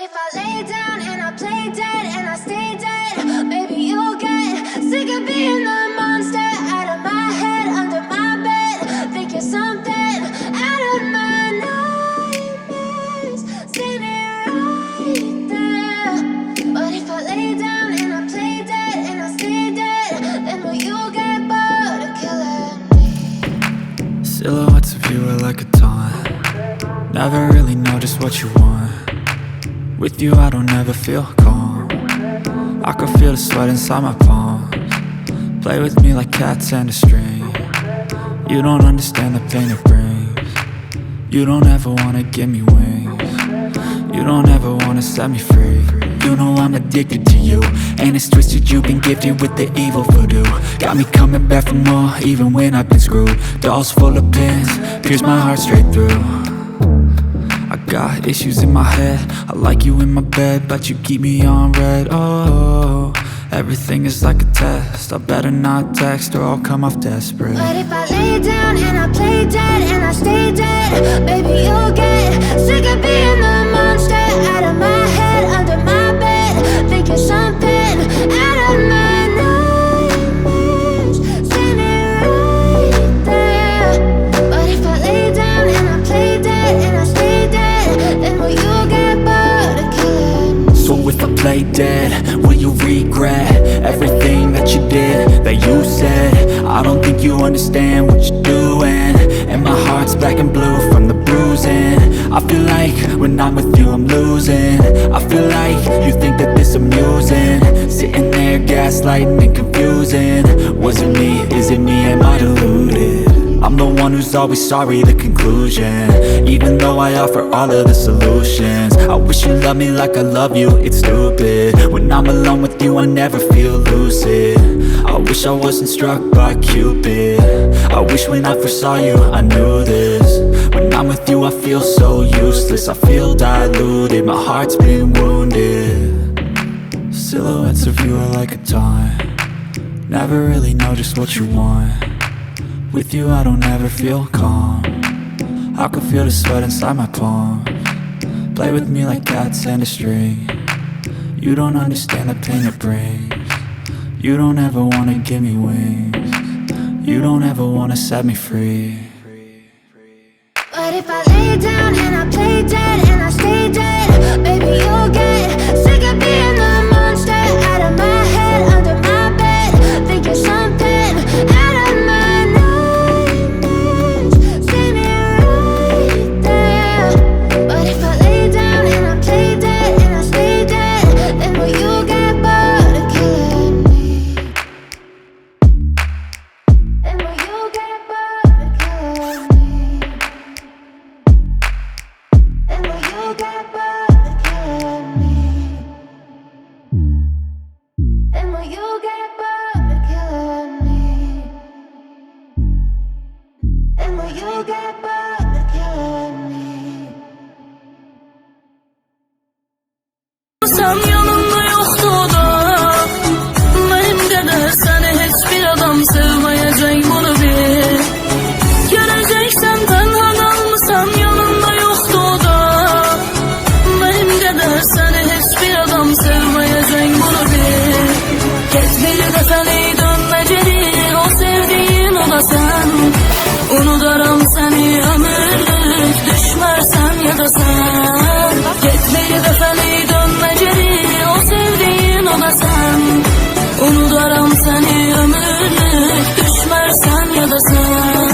if I lay down and I play dead and I stay dead, maybe you'll get sick of being the monster out of my head, under my bed. Think you're something out of my nightmares, standing right there. But if I lay down and I play dead and I stay dead, then will you get bored of killing me? Silhouettes of you are like a taunt. Never really know just what you want. With you I don't ever feel calm. I can feel the sweat inside my palms. Play with me like cats and a string. You don't understand the pain it brings. You don't ever wanna give me wings. You don't ever wanna set me free. You know I'm addicted to you, and it's twisted, you've been gifted with the evil voodoo. Got me coming back for more, even when I've been screwed. Dolls full of pins, pierce my heart straight through. I got issues in my head, I like you in my bed, but you keep me on red. Oh, everything is like a test, I better not text or I'll come off desperate. But if I lay down and I play dead and I stay dead, baby you'll get sick of being the monster out of my head, under my bed. Think you're something out of my nightmares, standing right there. But if I lay down and I play dead and I stay dead, then will you get bored of killing me? So if I play dead, will you regret everything that you did, that you said? I don't think you understand what you're doing, and my heart's black and blue from the bruising. I feel like when I'm with you I'm losing. I feel like you think that this amusing, sitting there gaslighting and confusing. Was it me? Is it me? Am I deluded? I'm the one who's always sorry, the conclusion, even though I offer all of the solutions. I wish you loved me like I love you, it's stupid. When I'm alone with you I never feel lucid. I wish I wasn't struck by Cupid. I wish when I first saw you I knew this. When I'm with you I feel so useless, I feel diluted, my heart's been wounded. Silhouettes of you are like a taunt. Never really know just what you want. With you I don't ever feel calm. I can feel the sweat inside my palms. Play with me like cats and a string. You don't understand the pain it brings. You don't ever wanna give me wings. You don't ever wanna set me free. But if I lay down and I play dead and I stay dead, baby you'll get sick of being the monster out of my head, under my bed. Think you're something out of my nightmares, standing right there. But if I lay down and I play dead and I stay dead, then will you get bored of killing me? Then will you get bored of killing me? Then will you get bored of killing me? Then will you get bored of killing me? Then will you get bored of killing me? Sen yanımda yoktu da, benim kadar seni hiçbir adam sevmeyecek, bunu bil. Göreceksen tenha kalmışsam yanımda yoktu da, benim kadar seni hiçbir adam sevmeyecek, bunu bil. Geç bir defeli dönme geri, o sevdiğin o da sen. Unuturum seni ömürlük, düşmersen ya da sen. Geç bir defeli dönme geri, o sevdiğin o da sen. Unuturum seni ömürlük, düşmersen ya da sen.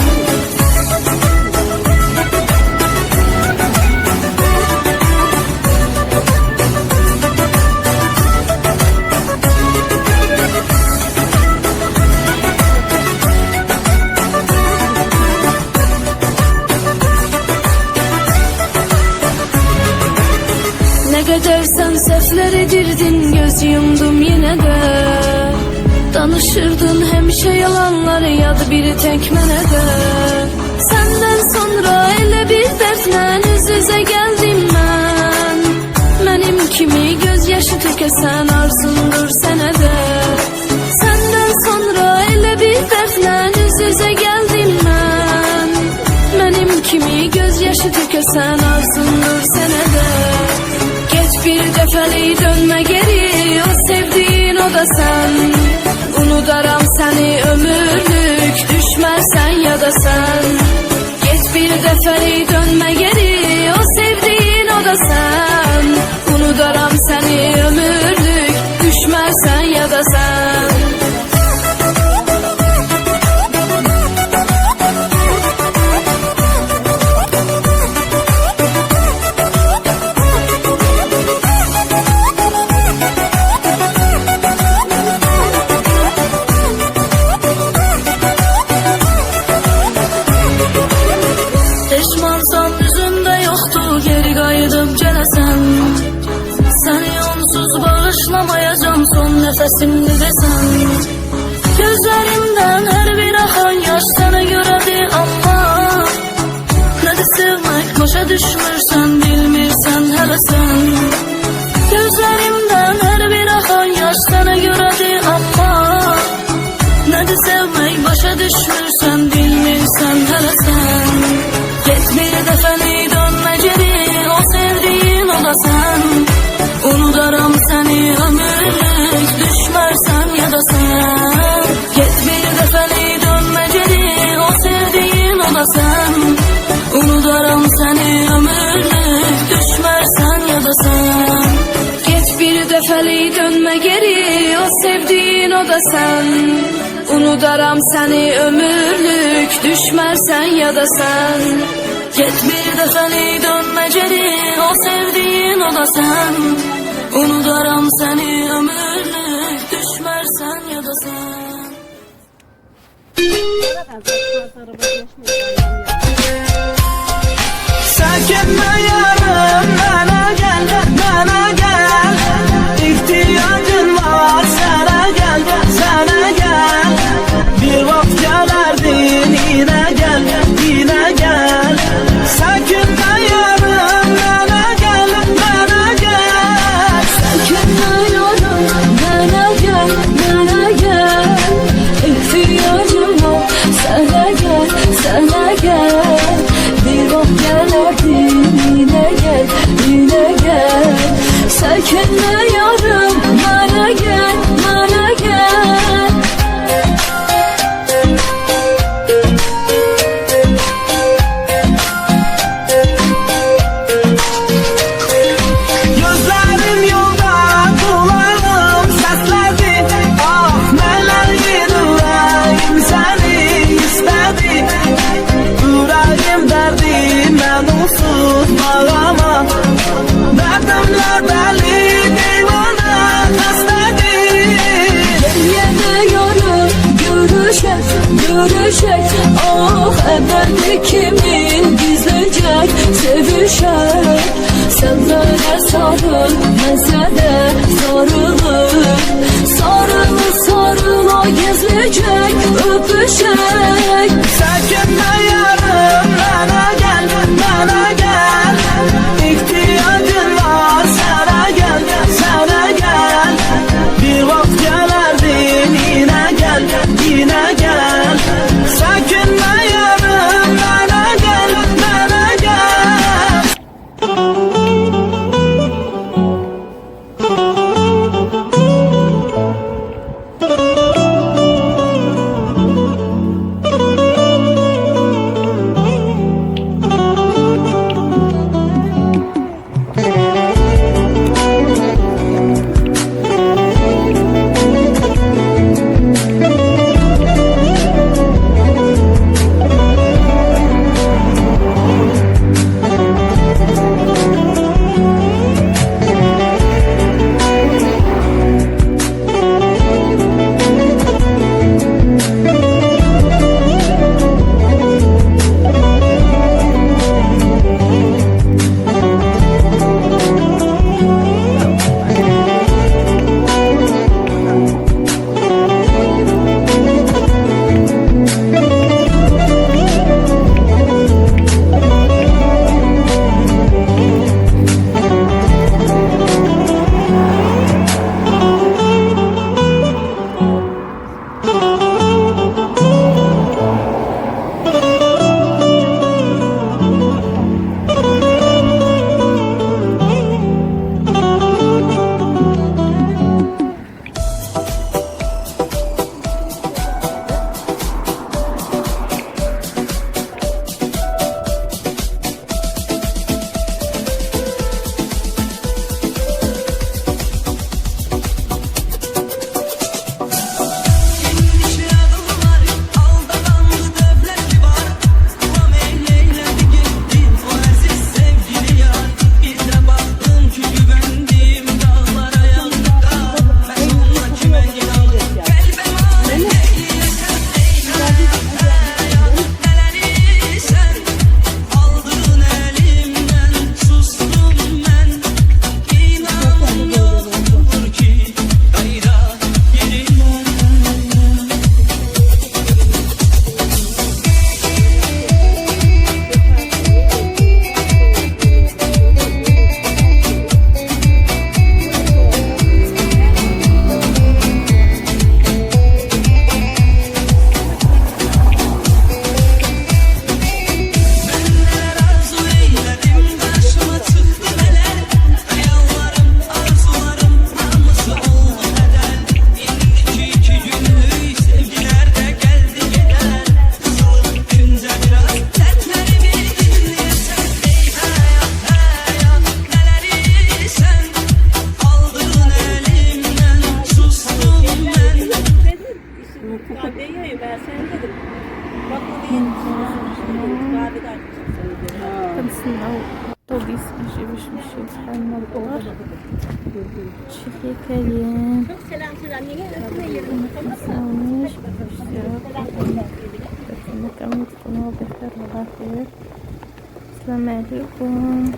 Ne kadar sen sefler edirdin, göz yumdum yine de. Danışırdın hemşe yalanları, yadı biri tek mənə də. Senden sonra elə bir dərdlə üz üzə gəldim mən. Mənim kimi gözyaşı tökəsən arzundur sənə də. Senden sonra elə bir dərdlə üz üzə gəldim mən. Mənim kimi gözyaşı tökəsən arzundur sənə də. Geç bir dəfəlik dönme geri, o sevdiğin o da sen. Unudaram seni ömürlük, düşmezsen ya da sen. Geç bir dəfəlik dönme geri, o sevdiğin o da sen. Unudaram seni ömürlük, düşmezsen ya da sen. Peşmansam yüzümde yoktu, geri qayıdıb gələsən. Səni onsuz bağışlamayacağım, son nəfəsimdi desən. Gözlərimdən hər bir axan yaş sənə görədir, amma nədir sevmək, başa düşmürsən, bilmirsən hələ sən. Gözlərimdən hər bir axan yaş sənə görədir, amma nədir sevmək, başa düşmürsən, bilmirsən hələ sən. Get bir dəfəlik dönme geri, o sevdiğin o da sen. Unudaram seni ömürlük, düşmezsen ya da sen. Get bir dəfəlik dönme geri, o sevdiğin o da sen. Unudaram seni ömürlük, düşmezsen ya da sen. Get bir dəfəlik dönme geri, o sevdiğin o da sen. Unudaram seni ömürlük, düşmezsen ya da sen. Get bir dəfəlik dönme geri, o sevdiğin o da sen. Unudaram seni ömürlük, düşmezsen ya da sen. Sakınma yarım, bana gel, bana gel. İhtiyacın var, sana gel, sana gel. Bir vakit gelerdin, yine gel, yine gel. Sakınma yarım, bana gel, bana gel. Sakınma yarım, bana gel, bana gel. İhtiyacım var, sana gel, sana gel. Bir vakit gelerdin, yine gel, yine gel. Sakınma yarım, bana gel, bana gel. Gözlerim yolda, kulağım seslerdi. Ah neler yüreğim seni istedi. Yüreğim derdim ben onsuz bağlama. Derdimler deli divana kastedi. Yine yarın görüşek, görüşek. Ah ebedi kimin gizleyecek, sevişek. Sen böyle sarıl, mesele sarılır. Sarılı sarıla gizleyecek, öpüşek. Sakınma yarım, bana gel, bana gel. İhtiyacın var, sana gel, sana gel. Bir vakit gelerdin, yine gel, yine gel. Sakınma yarım, bana gel, bana gel. Çekeyim. Salmış. Kami mau belajar belajar. Assalamualaikum.